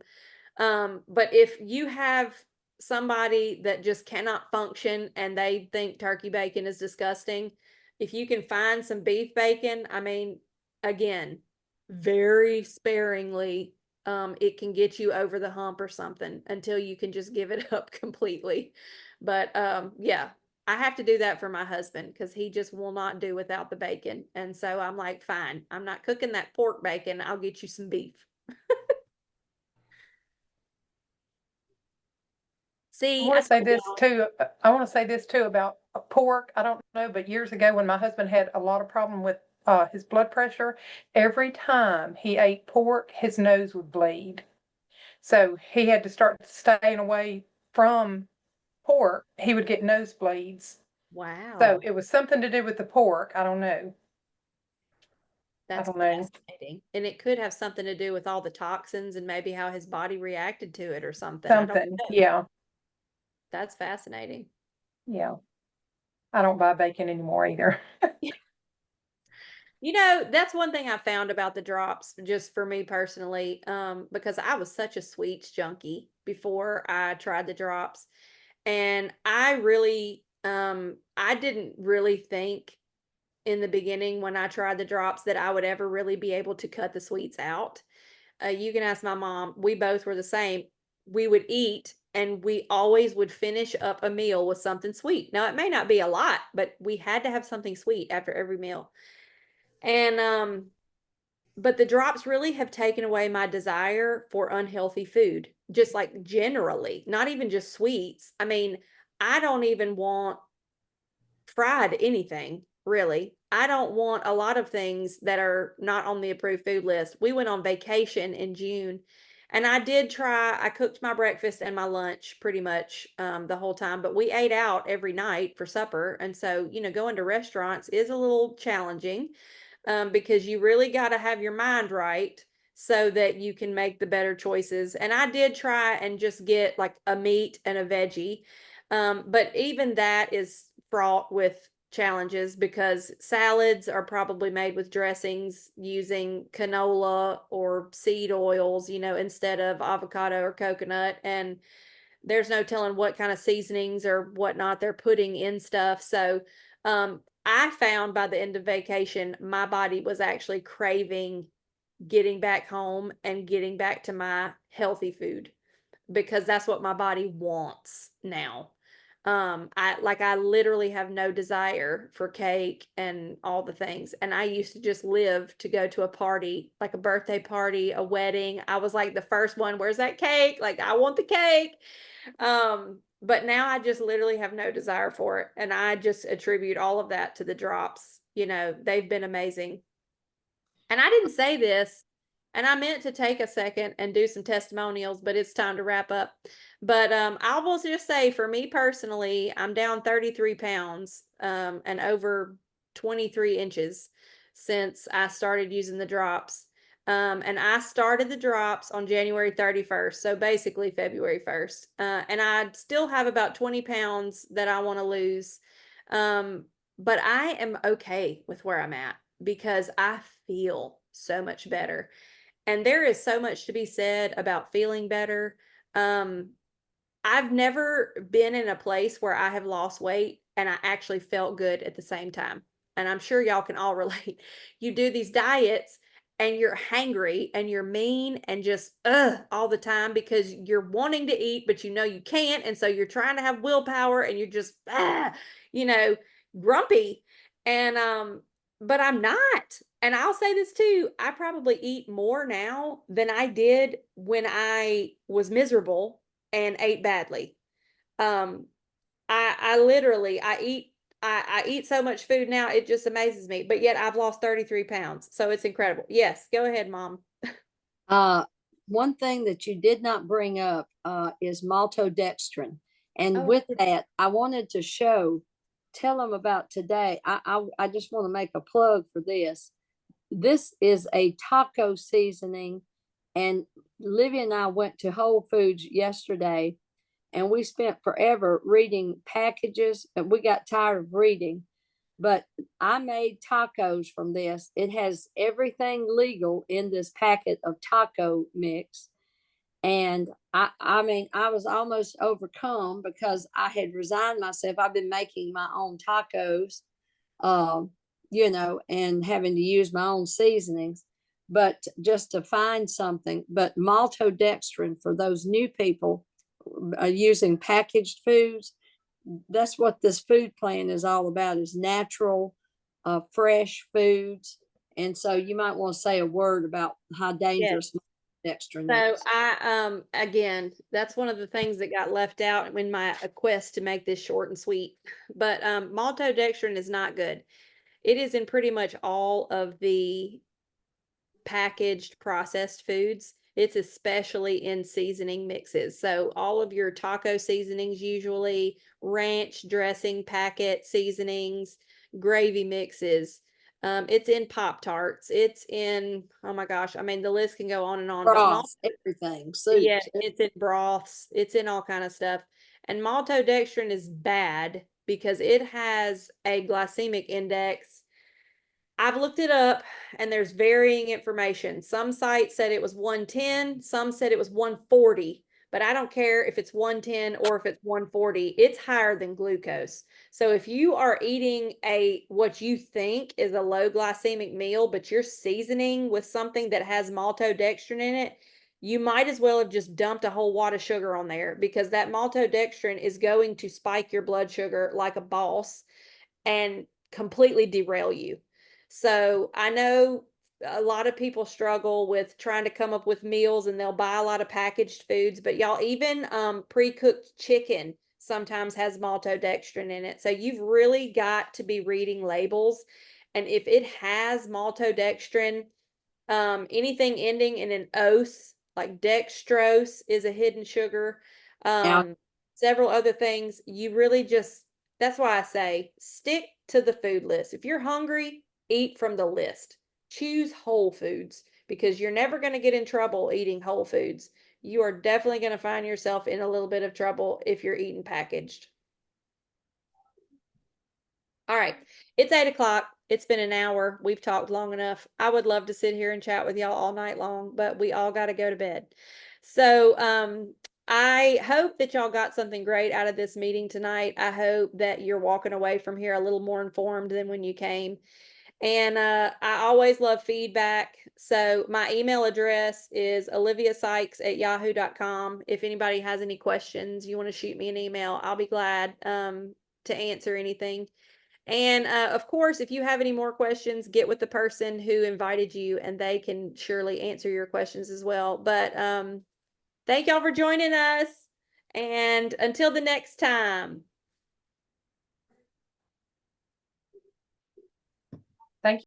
Speaker 1: But if you have somebody that just cannot function and they think turkey bacon is disgusting, if you can find some beef bacon, I mean, again, very sparingly, it can get you over the hump or something until you can just give it up completely. But yeah, I have to do that for my husband, because he just will not do without the bacon. And so I'm like, fine, I'm not cooking that pork bacon. I'll get you some beef. See, I told y'all.
Speaker 4: I want to say this too about pork. I don't know, but years ago when my husband had a lot of problem with his blood pressure, every time he ate pork, his nose would bleed. So he had to start staying away from pork. He would get nosebleeds. So
Speaker 1: Wow,
Speaker 4: it was something to do with the pork. I don't know. I
Speaker 1: that's
Speaker 4: don't know.
Speaker 1: fascinating. And it could have something to do with all the toxins and maybe how his body reacted to it or something. I don't
Speaker 4: Something.
Speaker 1: know.
Speaker 4: Yeah.
Speaker 1: That's fascinating.
Speaker 4: Yeah. I don't buy bacon anymore either.
Speaker 1: You know, that's one thing I found about the drops, just for me personally, because I was such a sweets junkie before I tried the drops. And I didn't really think in the beginning when I tried the drops that I would ever really be able to cut the sweets out. You can ask my mom. We both were the same. We would eat, and we always would finish up a meal with something sweet. Now, it may not be a lot, but we had to have something sweet after every meal. And but the drops really have taken away my desire for unhealthy food, just like generally, not even just sweets. I mean, I don't even want fried anything, really. I don't want a lot of things that are not on the approved food list. We went on vacation in June, and I cooked my breakfast and my lunch pretty much the whole time, but we ate out every night for supper. And so, going to restaurants is a little challenging, because you really got to have your mind right so that you can make the better choices. And I did try and just get like a meat and a veggie. But even that is fraught with challenges, because salads are probably made with dressings using canola or seed oils, instead of avocado or coconut. And there's no telling what kind of seasonings or whatnot they're putting in stuff. So I found by the end of vacation, my body was actually craving getting back home and getting back to my healthy food, because that's what my body wants now. I literally have no desire for cake and all the things. And I used to just live to go to a party, like a birthday party, a wedding. I was like the first one, where's that cake? Like, I want the cake. But now I just literally have no desire for it. And I just attribute all of that to the drops. You know, they've been amazing. And I didn't say this, and I meant to take a second and do some testimonials, but it's time to wrap up. But I will just say, for me personally, I'm down 33 pounds and over 23 inches since I started using the drops. And I started the drops on January 31st, so basically February 1st. And I still have about 20 pounds that I want to lose. But I am okay with where I'm at, because I feel so much better. And there is so much to be said about feeling better. I've never been in a place where I have lost weight and I actually felt good at the same time. And I'm sure y'all can all relate. You do these diets and you're hangry and you're mean and just all the time, because you're wanting to eat, but you know you can't. And so you're trying to have willpower and you're just, you know, grumpy. And but I'm not. And I'll say this too, I probably eat more now than I did when I was miserable and ate badly. I literally I eat so much food now, it just amazes me. But yet I've lost 33 pounds. So it's incredible. Yes, go ahead, Mom.
Speaker 6: One thing that you did not bring up is maltodextrin. And
Speaker 1: Oh,
Speaker 6: with that, I wanted to tell them about today. I just want to make a plug for this. This is a taco seasoning, and Livy and I went to Whole Foods yesterday, and we spent forever reading packages, and we got tired of reading. But I made tacos from this. It has everything legal in this packet of taco mix. And I mean, I was almost overcome because I had resigned myself. I've been making my own tacos, um, you know, and having to use my own seasonings. But just to find something, but maltodextrin for those new people using packaged foods, that's what this food plan is all about, is natural, fresh foods. And so you might want to say a word about how dangerous dextrin
Speaker 1: so
Speaker 6: is.
Speaker 1: I again, that's one of the things that got left out in my quest to make this short and sweet. But maltodextrin is not good. It is in pretty much all of the packaged processed foods. It's especially in seasoning mixes. So all of your taco seasonings, usually ranch dressing packet seasonings, gravy mixes. It's in Pop-Tarts. It's in, oh my gosh, I mean, the list can go on and on.
Speaker 6: Broth, everything,
Speaker 1: Yeah,
Speaker 6: soups.
Speaker 1: it's in broths. It's in all kind of stuff. And maltodextrin is bad because it has a glycemic index. I've looked it up and there's varying information. Some sites said it was 110, some said it was 140, but I don't care if it's 110 or if it's 140, it's higher than glucose. So if you are eating what you think is a low glycemic meal, but you're seasoning with something that has maltodextrin in it, you might as well have just dumped a whole wad of sugar on there, because that maltodextrin is going to spike your blood sugar like a boss and completely derail you. So I know a lot of people struggle with trying to come up with meals and they'll buy a lot of packaged foods, but y'all, even pre-cooked chicken sometimes has maltodextrin in it. So you've really got to be reading labels. And if it has maltodextrin, anything ending in an ose, like dextrose is a hidden sugar,
Speaker 6: Now,
Speaker 1: several other things, you really just, that's why I say stick to the food list. If you're hungry, eat from the list. Choose whole foods, because you're never going to get in trouble eating whole foods. You are definitely going to find yourself in a little bit of trouble if you're eating packaged. All right. It's 8 o'clock. It's been an hour. We've talked long enough. I would love to sit here and chat with y'all all night long, but we all got to go to bed. So, I hope that y'all got something great out of this meeting tonight. I hope that you're walking away from here a little more informed than when you came. And I always love feedback. So my email address is oliviasykes@yahoo.com. If anybody has any questions, you want to shoot me an email, I'll be glad to answer anything. And of course, if you have any more questions, get with the person who invited you and they can surely answer your questions as well. But thank y'all for joining us. And until the next time.